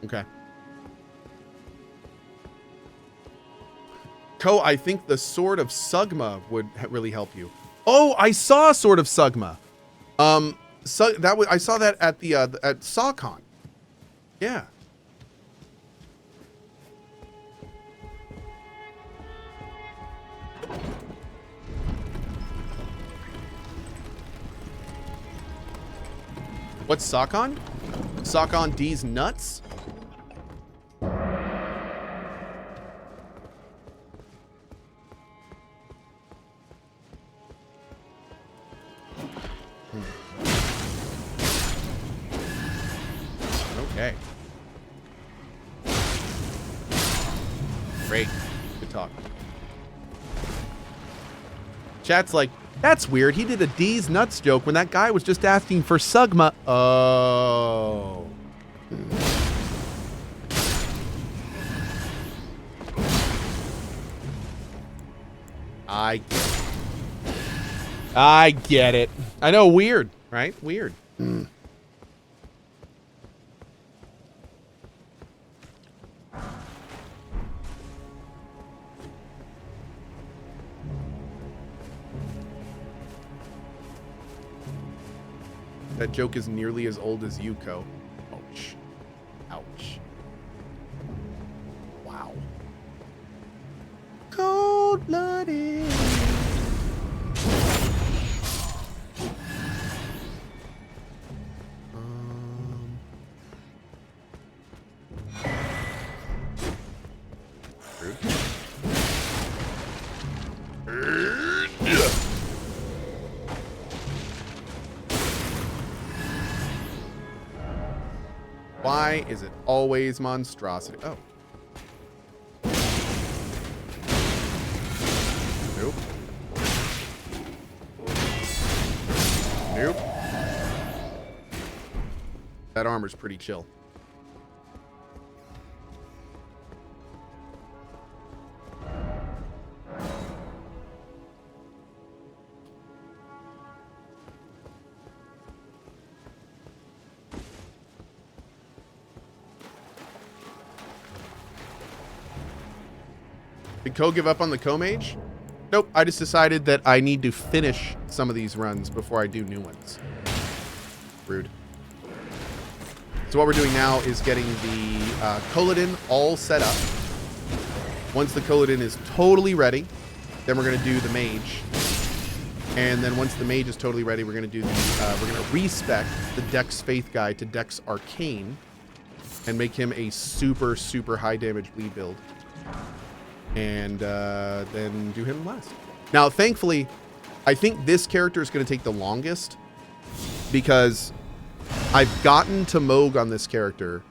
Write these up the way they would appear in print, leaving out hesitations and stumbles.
Okay. Cohh, I think the Sword of Sugma would really help you. Oh, I saw Sword of Sugma. So that was, I saw that at the at SawCon. Yeah. What's SawCon? SawCon D's nuts? Okay. Great. Good talk. Chat's like, that's weird. He did a D's nuts joke when that guy was just asking for Sugma. Oh. I get it. I know, weird, right? Weird. That joke is nearly as old as you, Cohh. Ouch. Ouch. Wow. Cold-blooded. Why is it always monstrosity? Oh. Nope. Nope. That armor's pretty chill. Did Cohh give up on the Mage? Nope, I just decided that I need to finish some of these runs before I do new ones. Rude. So what we're doing now is getting the Paladin all set up. Once the Paladin is totally ready, then we're going to do the Mage. And then once the Mage is totally ready, we're going to do the, we're going to respec the Dex Faith guy to Dex Arcane and make him a super, super high damage bleed build. And then do him last. Now, thankfully, I think this character is going to take the longest because I've gotten to Mohg on this character,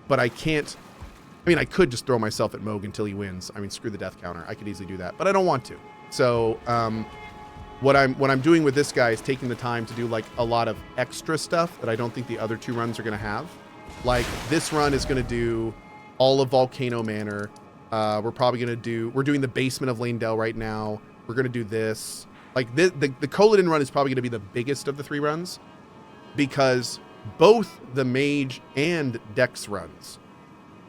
but I can't. I mean, I could just throw myself at Mohg until he wins. I mean, screw the death counter. I could easily do that, but I don't want to. So what I'm doing with this guy is taking the time to do like a lot of extra stuff that I don't think the other two runs are going to have. Like this run is going to do all of Volcano Manor. We're probably going to do, we're doing the basement of Leyndell right now. We're going to do this. Like the Paladin run is probably going to be the biggest of the three runs because both the Mage and Dex runs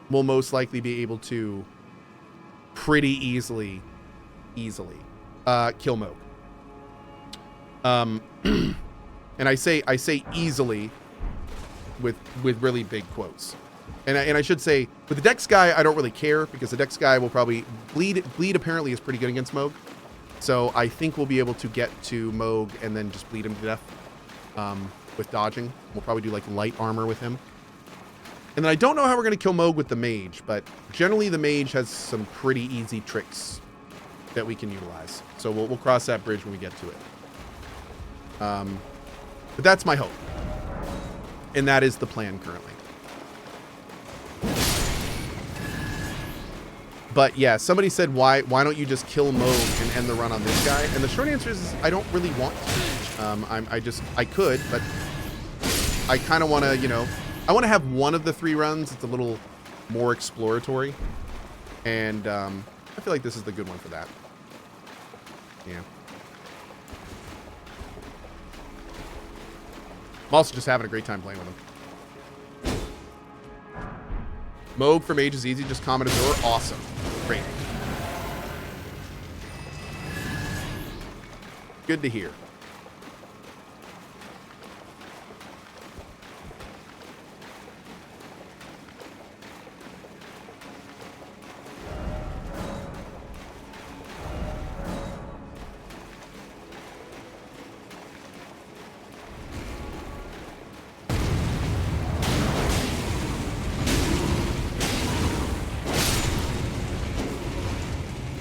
will most likely be able to pretty easily kill Mohg. And I say easily with really big quotes. And I should say, with the Dex guy, I don't really care because the Dex guy will probably bleed. Bleed apparently is pretty good against Mohg. So I think we'll be able to get to Mohg and then just bleed him to death with dodging. We'll probably do like light armor with him. And then I don't know how we're going to kill Mohg with the Mage, but generally the Mage has some pretty easy tricks that we can utilize. So we'll cross that bridge when we get to it. But that's my hope. And that is the plan currently. But yeah, somebody said, why don't you just kill Mohg and end the run on this guy? And the short answer is I don't really want to. I could, but I kind of want to, you know, I want to have one of the three runs. It's a little more exploratory. And I feel like this is the good one for that. Yeah. I'm also just having a great time playing with him. Moog for Mage is easy. Just comment a door. Awesome. Great. Good to hear.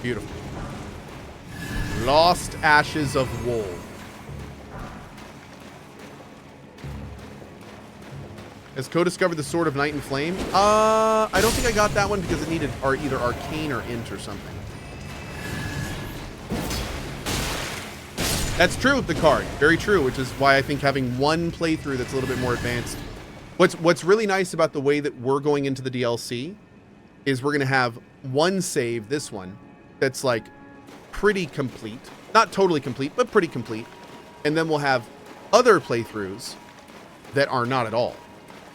Beautiful. Lost Ashes of Wool. Has Cohh discovered the Sword of Night and Flame? I don't think I got that one because it needed either Arcane or Int or something. That's true, the card. Very true, which is why I think having one playthrough that's a little bit more advanced. What's really nice about the way that we're going into the DLC is we're going to have one save, this one, that's like pretty complete. Not totally complete, but pretty complete. And then we'll have other playthroughs that are not at all.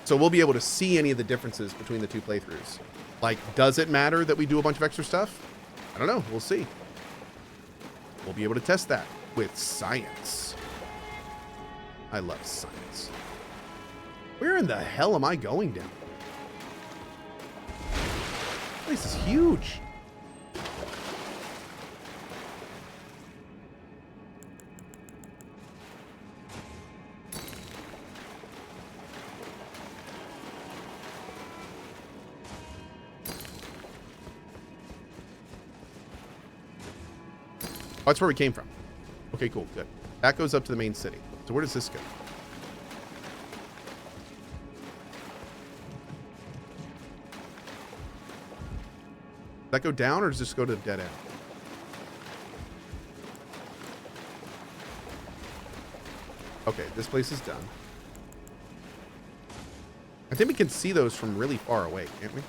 So we'll be able to see any of the differences between the two playthroughs. Like, does it matter that we do a bunch of extra stuff? I don't know. We'll see. We'll be able to test that with science. I love science. Where in the hell am I going down? This place is huge. Oh, that's where we came from. Okay, cool, good. That goes up to the main city. So where does this go? Does that go down or does this go to the dead end? Okay, this place is done. I think we can see those from really far away, can't we?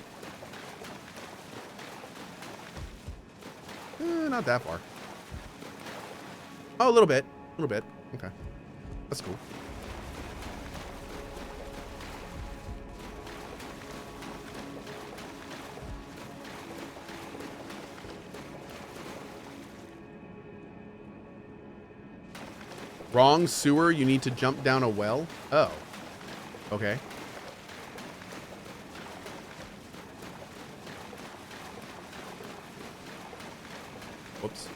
Not that far. Oh, a little bit. A little bit. Okay. That's cool. Wrong sewer. You need to jump down a well. Oh. Okay. Whoops.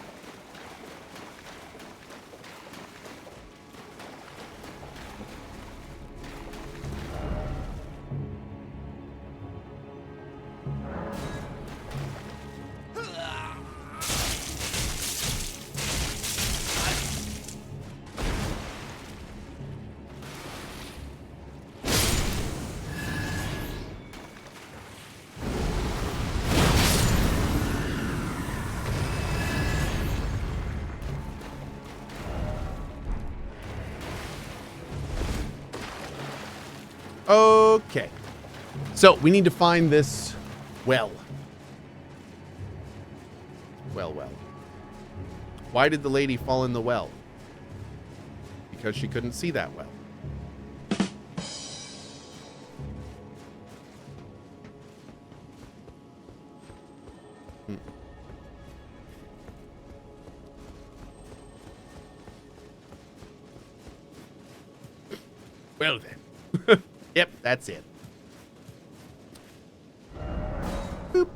Okay. So we need to find this well. Well. Why did the lady fall in the well? Because she couldn't see that well. Well then. Yep, that's it. Boop.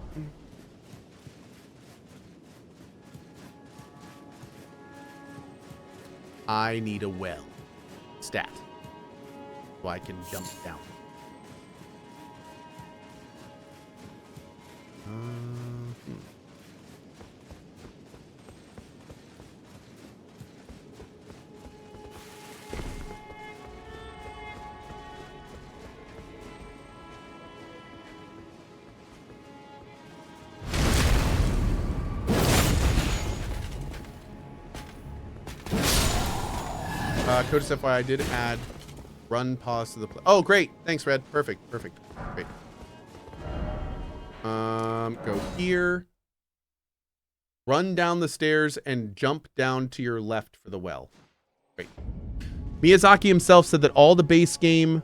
I need a well. Stat. So I can jump down. Cohh, FYI, I did add run pause to the play. Oh, great. Thanks, Red. Perfect. Great. Go here. Run down the stairs and jump down to your left for the well. Great. Miyazaki himself said that all the base game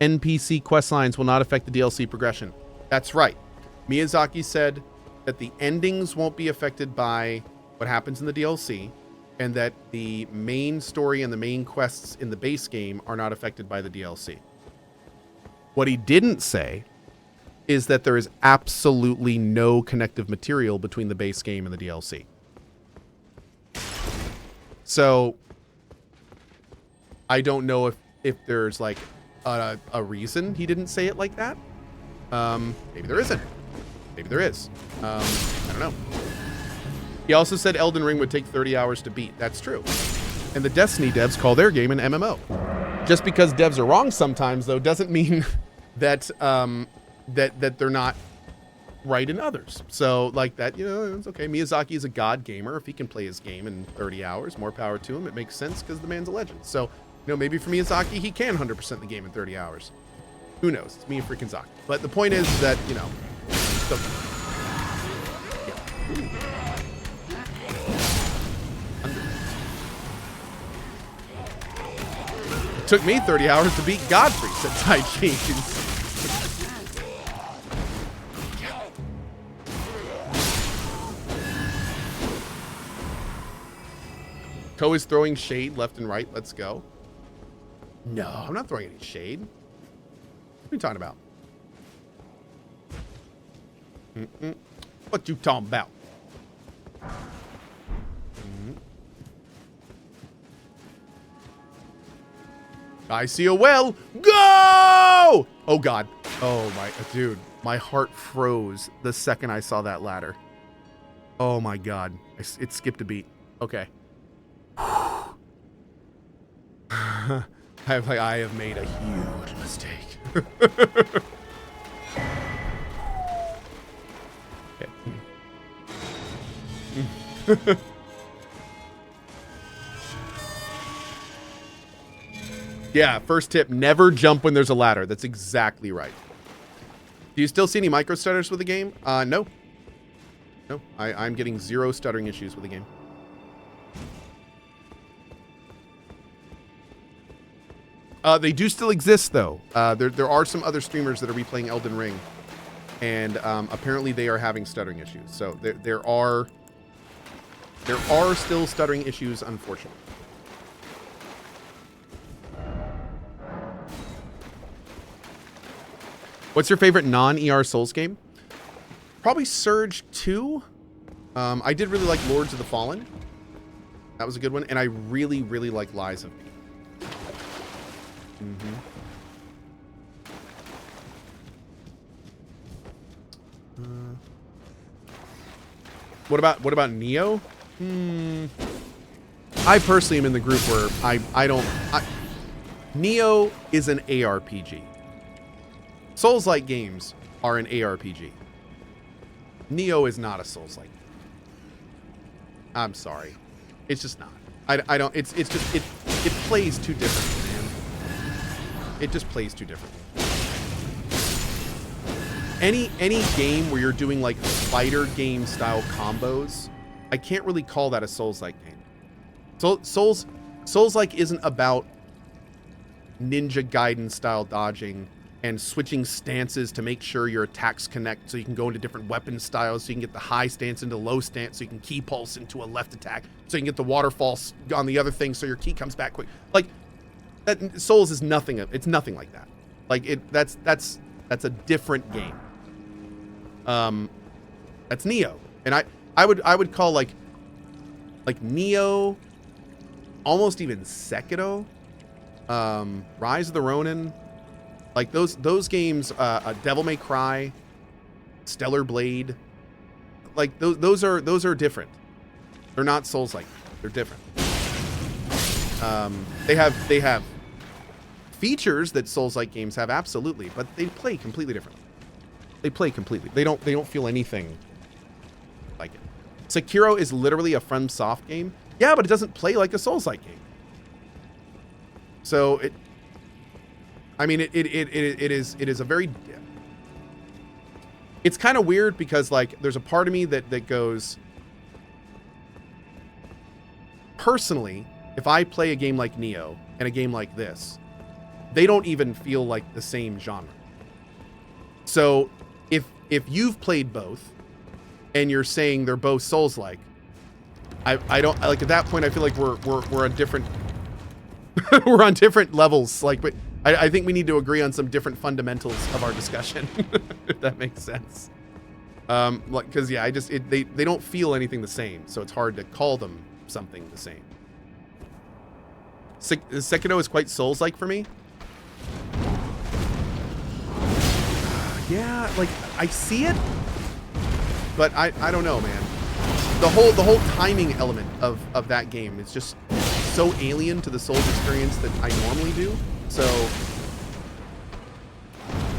NPC quest lines will not affect the DLC progression. That's right. Miyazaki said that the endings won't be affected by what happens in the DLC, and that the main story and the main quests in the base game are not affected by the DLC. What he didn't say is that there is absolutely no connective material between the base game and the DLC. So I don't know if there's like a reason he didn't say it like that. Maybe there isn't. Maybe there is. I don't know. He also said Elden Ring would take 30 hours to beat. That's true. And the Destiny devs call their game an MMO. Just because devs are wrong sometimes, though, doesn't mean that that they're not right in others. So, like that, you know, it's okay. Miyazaki is a god gamer. If he can play his game in 30 hours, more power to him. It makes sense because the man's a legend. So, you know, maybe for Miyazaki, he can 100% the game in 30 hours. Who knows? It's me and freaking Zaki. But the point is that, you know, it took me 30 hours to beat Godfrey, said Tai Chi. Cohh is throwing shade left and right. Let's go. No, I'm not throwing any shade. What are you talking about? What you talking about? I see a well. Go! Oh, God. Oh, my... Dude, my heart froze the second I saw that ladder. Oh, my God. It skipped a beat. Okay. I have made a huge mistake. Okay. Yeah, first tip, never jump when there's a ladder. That's exactly right. Do you still see any micro stutters with the game? No. No, I'm getting 0 stuttering issues with the game. They do still exist, though. There are some other streamers that are replaying Elden Ring, and apparently they are having stuttering issues. So there are still stuttering issues, unfortunately. What's your favorite non-ER Souls game? Probably Surge 2. I did really like Lords of the Fallen. That was a good one, and I really, really like Lies of P. What about Neo? I personally am in the group where Neo is an ARPG. Souls-like games are an ARPG. Neo is not a Souls-like. I'm sorry, it's just not. I don't. It's just it plays too differently, man. It just plays too differently. Any game where you're doing like fighter game style combos, I can't really call that a Souls-like game. Souls-like isn't about Ninja Gaiden style dodging and switching stances to make sure your attacks connect so you can go into different weapon styles, so you can get the high stance into low stance, so you can key pulse into a left attack, so you can get the waterfall on the other thing so your key comes back quick. Like that, Souls is nothing. It's nothing like that. Like that's a different game. That's Neo, and I would call like Neo, almost even Sekiro, Rise of the Ronin. Like those games, Devil May Cry, Stellar Blade, like those are different. They're not Souls-like. They're different. They have features that Souls-like games have, absolutely, but they play completely differently. They play completely. They don't feel anything like it. Sekiro is literally a FromSoft game. Yeah, but it doesn't play like a Souls-like game. So it is a very, it's kind of weird because like there's a part of me that goes, personally, if I play a game like Neo and a game like this, they don't even feel like the same genre. So if you've played both and you're saying they're both Souls-like, I don't like, at that point I feel like we're on different we're on different levels. Like, but I think we need to agree on some different fundamentals of our discussion, if that makes sense. Like, because yeah, they don't feel anything the same, so it's hard to call them something the same. Sekiro is quite Souls-like for me. Yeah, like I see it, but I don't know, man. The whole timing element of that game is just so alien to the Souls experience that I normally do. So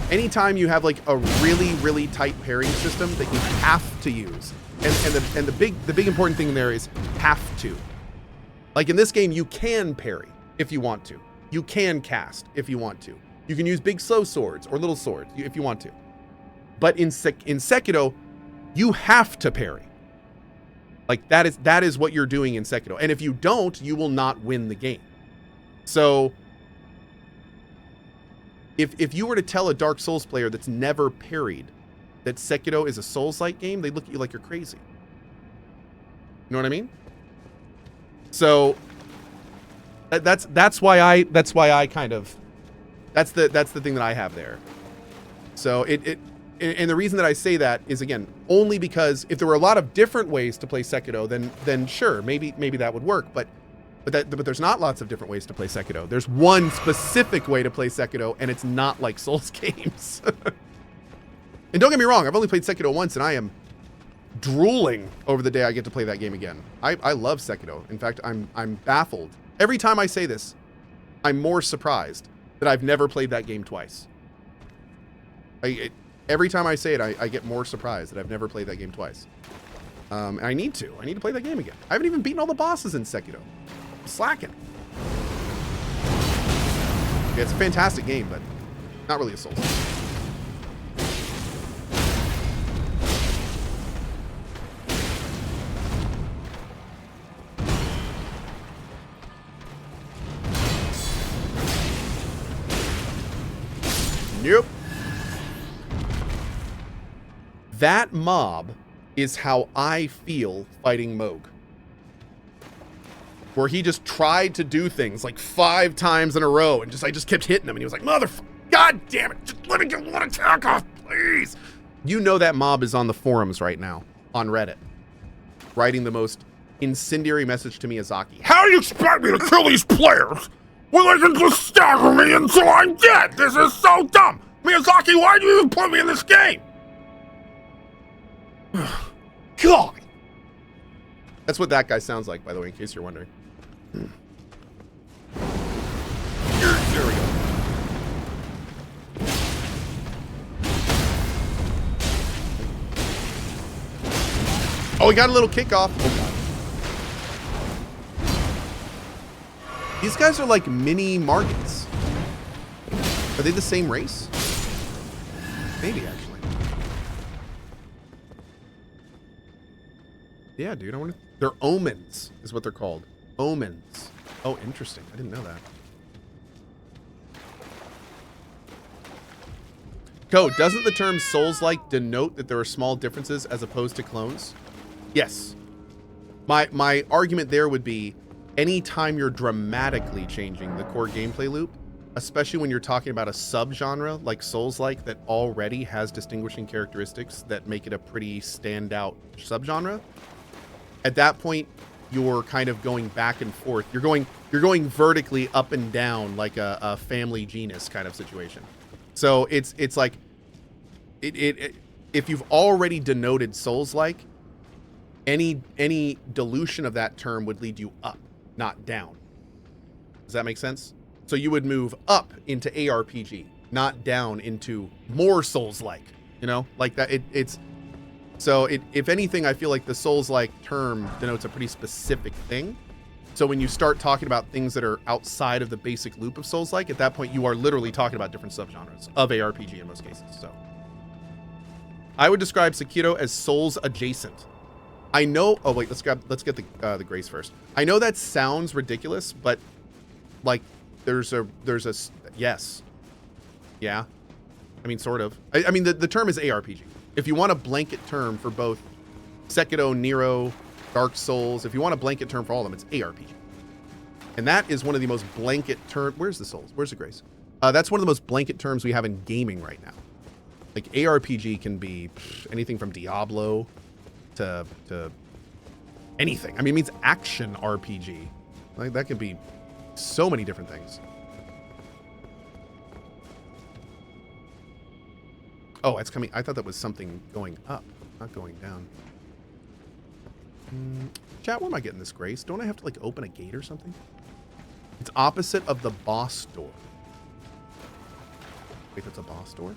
anytime you have like a really tight parrying system that you have to use, and the big important thing there is have to. Like in this game, you can parry if you want to. You can cast if you want to. You can use big slow swords or little swords if you want to. But in Sekiro, you have to parry. Like that is what you're doing in Sekiro. And if you don't, you will not win the game. So if you were to tell a Dark Souls player that's never parried that Sekiro is a Souls-like game, they'd look at you like you're crazy. You know what I mean? So that's why I kind of, that's the thing that I have there. So and the reason that I say that is, again, only because if there were a lot of different ways to play Sekiro, then sure, maybe that would work. But there's not lots of different ways to play Sekiro. There's one specific way to play Sekiro, and it's not like Souls games. And don't get me wrong, I've only played Sekiro once, and I am drooling over the day I get to play that game again. I love Sekiro. In fact, I'm baffled. Every time I say this, I'm more surprised that I've never played that game twice. Every time I say it, I get more surprised that I've never played that game twice. And I need to play that game again. I haven't even beaten all the bosses in Sekiro. I'm slacking. Yeah, it's a fantastic game, but not really a Souls. Nope. That mob is how I feel fighting Mohg. Where he just tried to do things like 5 times in a row and I just kept hitting him, and he was like, motherfucker, god damn it, just let me get one attack off, please. You know that mob is on the forums right now, on Reddit, writing the most incendiary message to Miyazaki. How do you expect me to kill these players when they can just stagger me until I'm dead? This is so dumb. Miyazaki, why do you even put me in this game? God. That's what that guy sounds like, by the way, in case you're wondering. There we go. Oh, we got a little kickoff. These guys are like mini Margits. Are they the same race? Maybe, actually. Yeah, dude, they're Omens, is what they're called. Omens. Oh, interesting. I didn't know that. Cohh, doesn't the term Souls-like denote that there are small differences as opposed to clones? Yes. My argument there would be, anytime you're dramatically changing the core gameplay loop, especially when you're talking about a subgenre like Souls-like that already has distinguishing characteristics that make it a pretty standout subgenre, at that point, you're kind of going back and forth. You're going vertically up and down like a family genus kind of situation. So it's like if you've already denoted Souls-like, any dilution of that term would lead you up, not down. Does that make sense? So you would move up into ARPG, not down into more Souls-like. You know, like that. So if anything, I feel like the Souls-like term denotes a pretty specific thing. So when you start talking about things that are outside of the basic loop of Souls-like, at that point, you are literally talking about different subgenres of ARPG in most cases. So I would describe Sekiro as Souls adjacent. I know. Oh wait, let's get the Grace first. I know that sounds ridiculous, but like there's a yes, yeah. I mean, sort of. I mean, the term is ARPG. If you want a blanket term for both Sekiro, Nero, Dark Souls, if you want a blanket term for all of them, it's ARPG. And that is one of the most blanket terms. Where's the Souls? Where's the Grace? That's one of the most blanket terms we have in gaming right now. Like, ARPG can be anything from Diablo to anything. I mean, it means action RPG. Like, that could be so many different things. Oh, it's coming. I thought that was something going up, not going down. Chat, where am I getting this, Grace? Don't I have to, like, open a gate or something? It's opposite of the boss door. Wait, that's a boss door?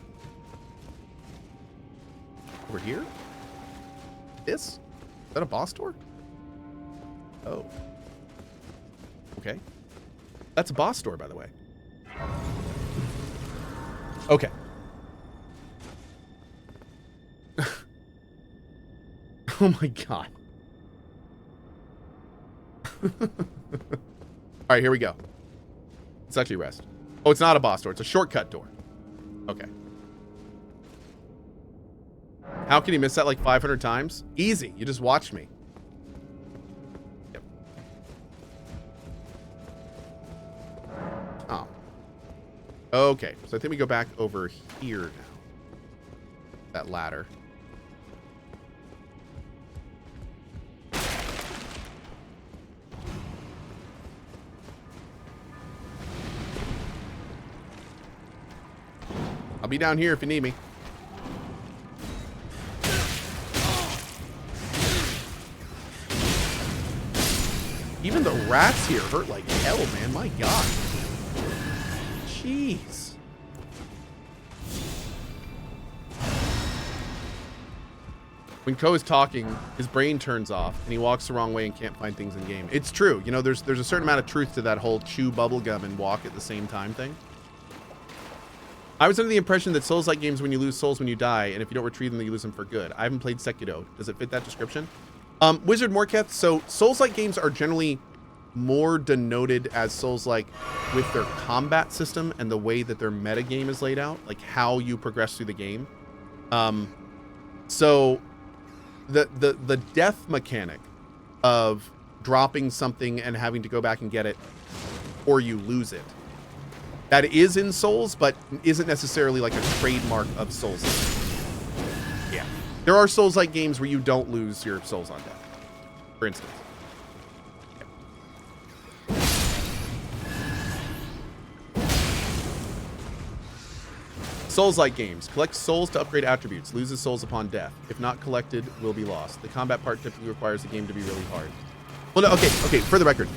Over here? This? Is that a boss door? Oh. Okay. That's a boss door, by the way. Okay. Oh my god. Alright, here we go. Let's actually rest. Oh, it's not a boss door. It's a shortcut door. Okay. How can you miss that like 500 times? Easy. You just watched me. Yep. Oh. Okay. So I think we go back over here now. That ladder. I'll be down here if you need me. Even the rats here hurt like hell, man. My god. Jeez. When Cohh is talking, his brain turns off and he walks the wrong way and can't find things in game. It's true. You know, there's a certain amount of truth to that whole chew bubblegum and walk at the same time thing. I was under the impression that Souls-like games, when you lose souls when you die, and if you don't retrieve them, then you lose them for good. I haven't played Sekiro. Does it fit that description? Wizard Morketh, so Souls-like games are generally more denoted as Souls-like with their combat system and the way that their metagame is laid out, like how you progress through the game. So the death mechanic of dropping something and having to go back and get it, or you lose it, that is in Souls, but isn't necessarily like a trademark of Souls. Yeah. There are Souls-like games where you don't lose your souls on death, for instance. Souls-like games. Collect souls to upgrade attributes. Loses souls upon death. If not collected, will be lost. The combat part typically requires the game to be really hard. Well, no, okay, for the record.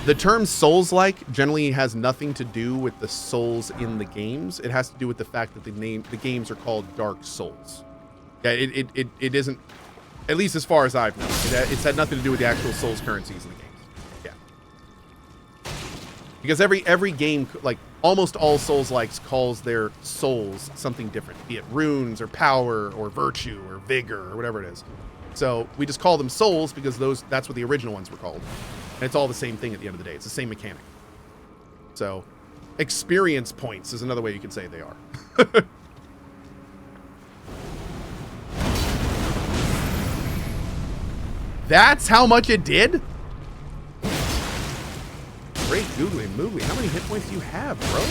The term Souls-like generally has nothing to do with the souls in the games. It has to do with the fact that the games are called Dark Souls. Yeah, it isn't, at least as far as I've known. It's had nothing to do with the actual souls currencies in the games. Yeah. Because every game, like almost all Souls-likes, calls their souls something different, be it runes or power or virtue or vigor or whatever it is. So we just call them souls because that's what the original ones were called. And it's all the same thing at the end of the day. It's the same mechanic. So experience points is another way you could say they are. That's how much it did? Great googly moogly. How many hit points do you have, bro?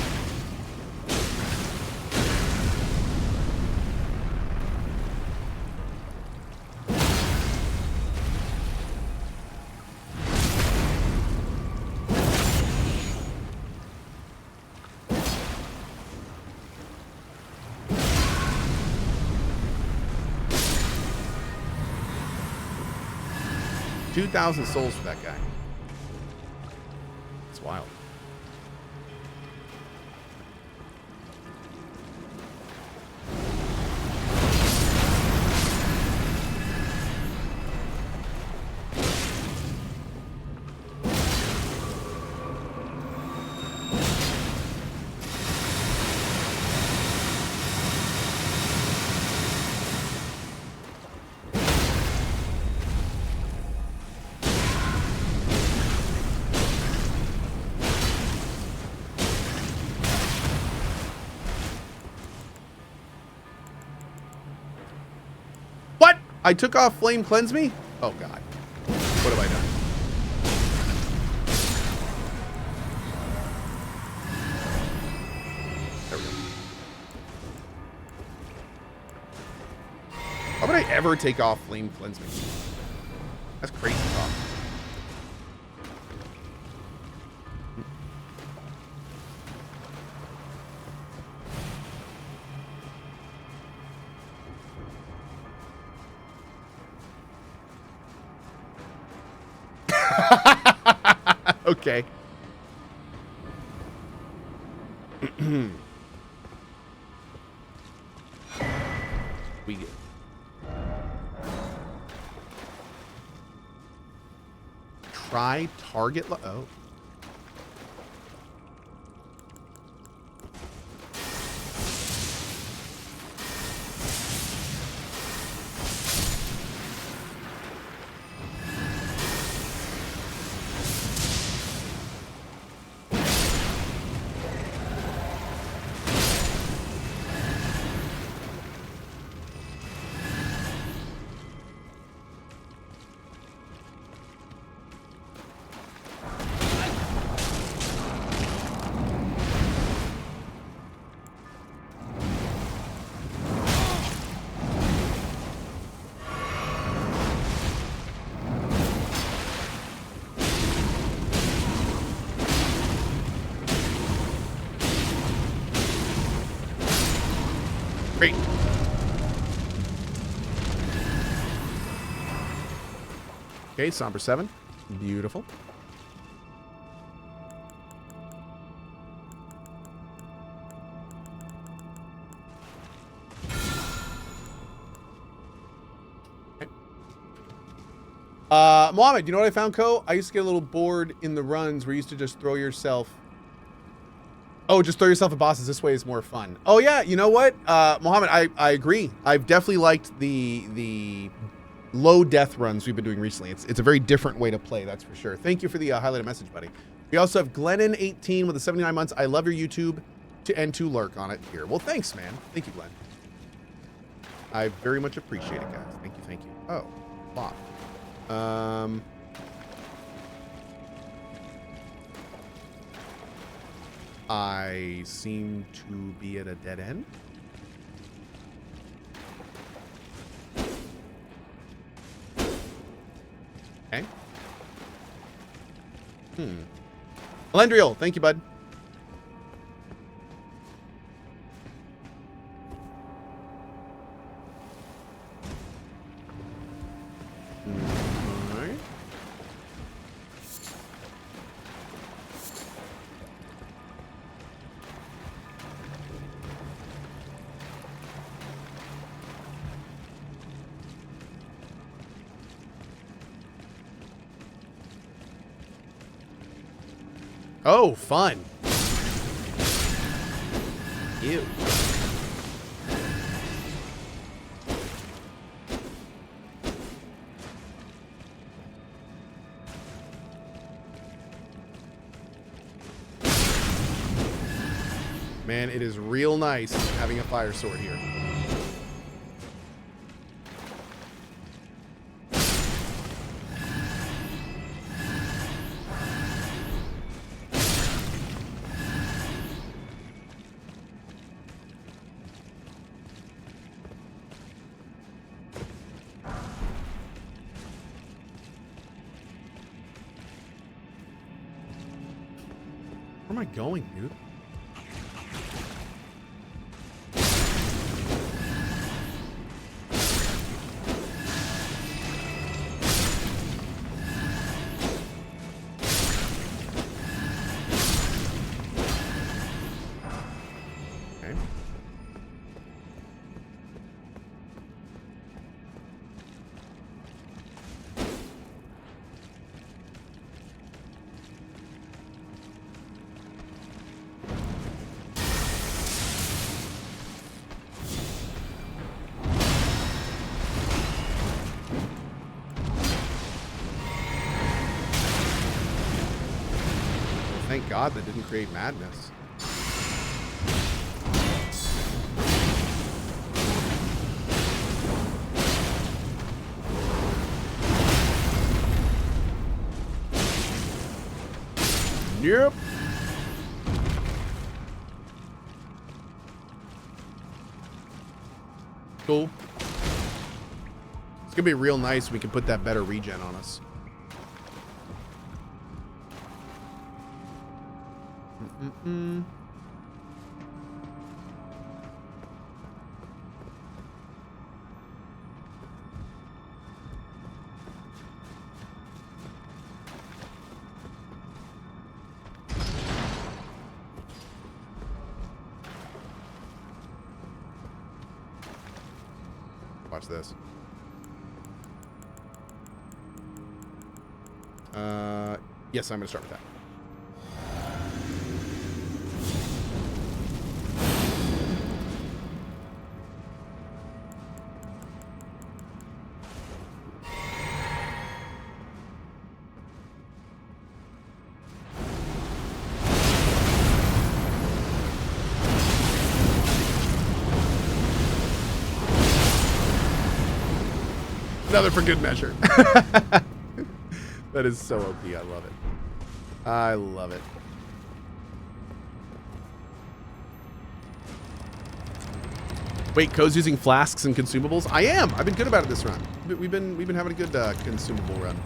$2,000 souls for that guy. It's wild. I took off Flame Cleanse Me? Oh, God. What have I done? There we go. Why would I ever take off Flame Cleanse Me? That's crazy talk. Okay. We get. Try target. Oh. Great. Okay, Somber 7. Beautiful. Okay. Mohammed, you know what I found, Cohh? I used to get a little bored in the runs where you used to just throw yourself. Oh, just throw yourself at bosses. This way is more fun. Oh, yeah. You know what? Mohammed, I agree. I've definitely liked the low death runs we've been doing recently. It's a very different way to play, that's for sure. Thank you for the highlighted message, buddy. We also have Glennon18 with the 79 months. I love your YouTube and to lurk on it here. Well, thanks, man. Thank you, Glenn. I very much appreciate it, guys. Thank you, thank you. Oh, lock. I seem to be at a dead end. Okay. Elendriel, thank you, bud. Alright. Oh, fun. Ew. Man, it is real nice having a fire sword here. Where am I going, dude? Okay. Thank God that didn't create madness. Yep. Cool. It's gonna be real nice. We can put that better regen on us. Watch this. Yes, I'm going to start with that. Another for good measure. That is so OP. I love it. I love it. Wait, Cohh's using flasks and consumables? I am. I've been good about it this run. We've been having a good consumable run.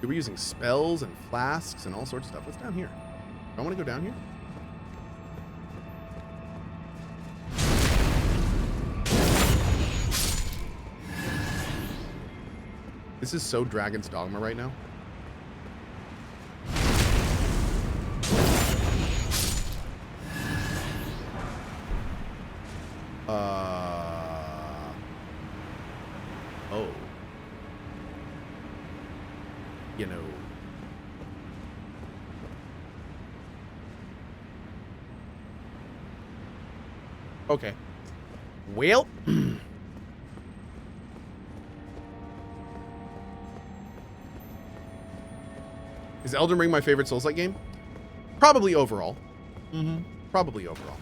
We're using spells and flasks and all sorts of stuff. What's down here? Do I want to go down here? This is so Dragon's Dogma right now. Oh. You know. Okay. Well. Is Elden Ring my favorite Souls-like game? Probably overall. Probably overall.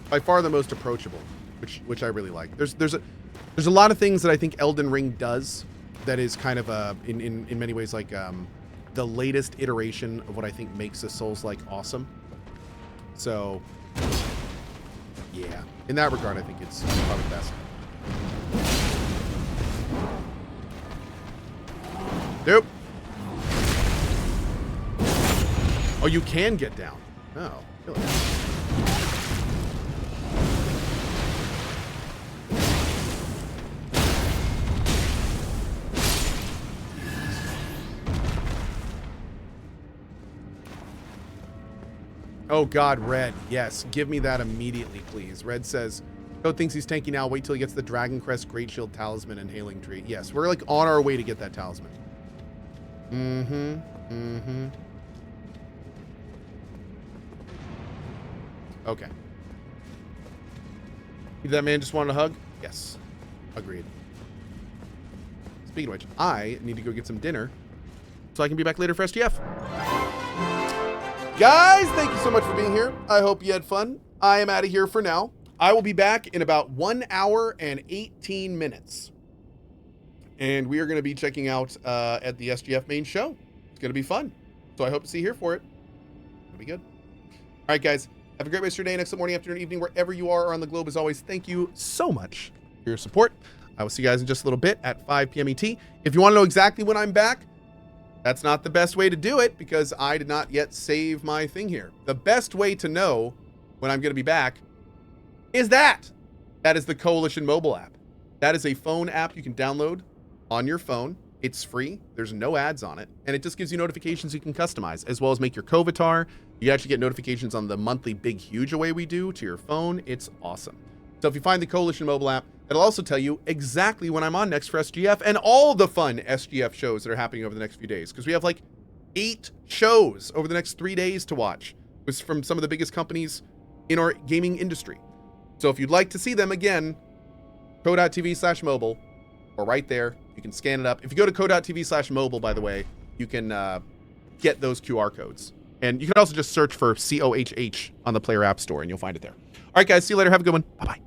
By far the most approachable, which I really like. There's a lot of things that I think Elden Ring does that is kind of in many ways like the latest iteration of what I think makes a Souls-like awesome. So yeah, in that regard, I think it's probably the best. Nope. Oh, you can get down. Oh, really? Oh God, Red. Yes, give me that immediately, please. Red says, Cohh thinks he's tanky now. Wait till he gets the Dragon Crest, Great Shield, Talisman, and Hailing Tree. Yes, we're like on our way to get that talisman. Okay. That man just wanted a hug? Yes. Agreed. Speaking of which, I need to go get some dinner so I can be back later for SGF. Guys, thank you so much for being here. I hope you had fun. I am out of here for now. I will be back in about 1 hour and 18 minutes. And we are going to be checking out at the SGF main show. It's going to be fun. So I hope to see you here for it. It'll be good. All right, guys. Have a great rest of your day, next morning, afternoon, evening, wherever you are around the globe. As always, thank you so much for your support. I will see you guys in just a little bit at 5 p.m. ET. If you want to know exactly when I'm back, that's not the best way to do it because I did not yet save my thing here. The best way to know when I'm going to be back is that. That is the Coalition mobile app. That is a phone app you can download on your phone. It's free. There's no ads on it. And it just gives you notifications you can customize, as well as make your Cohh avatar. You actually get notifications on the monthly big, huge away we do to your phone. It's awesome. So if you find the Coalition mobile app, it'll also tell you exactly when I'm on next for SGF and all the fun SGF shows that are happening over the next few days. Because we have like 8 shows over the next 3 days to watch. It's from some of the biggest companies in our gaming industry. So if you'd like to see them again, cohh.tv/mobile, or right there, you can scan it up. If you go to cohh.tv/mobile, by the way, you can get those QR codes. And you can also just search for COHH on the Player App Store, and you'll find it there. All right, guys, see you later. Have a good one. Bye-bye.